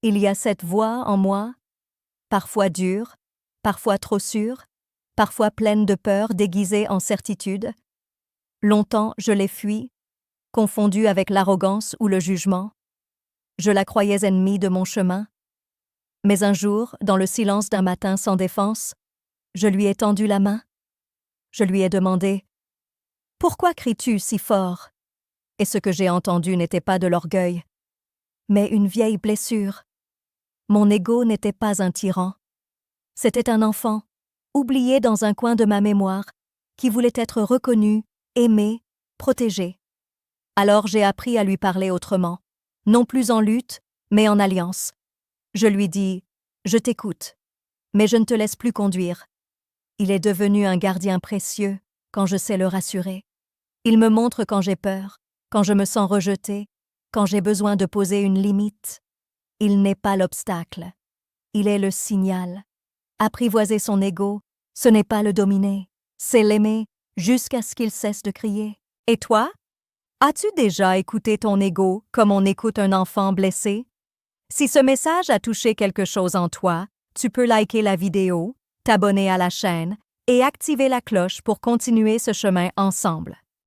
Il y a cette voix en moi, parfois dure, parfois trop sûre, parfois pleine de peur déguisée en certitude. Longtemps je l'ai fuie, confondue avec l'arrogance ou le jugement. Je la croyais ennemie de mon chemin. Mais un jour, dans le silence d'un matin sans défense, je lui ai tendu la main. Je lui ai demandé « Pourquoi cries-tu si fort ?» Et ce que j'ai entendu n'était pas de l'orgueil, mais une vieille blessure. Mon ego n'était pas un tyran. C'était un enfant, oublié dans un coin de ma mémoire, qui voulait être reconnu, aimé, protégé. Alors j'ai appris à lui parler autrement, non plus en lutte, mais en alliance. Je lui dis « Je t'écoute, mais je ne te laisse plus conduire. » Il est devenu un gardien précieux quand je sais le rassurer. Il me montre quand j'ai peur, quand je me sens rejetée, quand j'ai besoin de poser une limite. Il n'est pas l'obstacle, il est le signal. Apprivoiser son ego, ce n'est pas le dominer, c'est l'aimer jusqu'à ce qu'il cesse de crier. Et toi? As-tu déjà écouté ton ego comme on écoute un enfant blessé? Si ce message a touché quelque chose en toi, tu peux liker la vidéo, t'abonner à la chaîne et activer la cloche pour continuer ce chemin ensemble.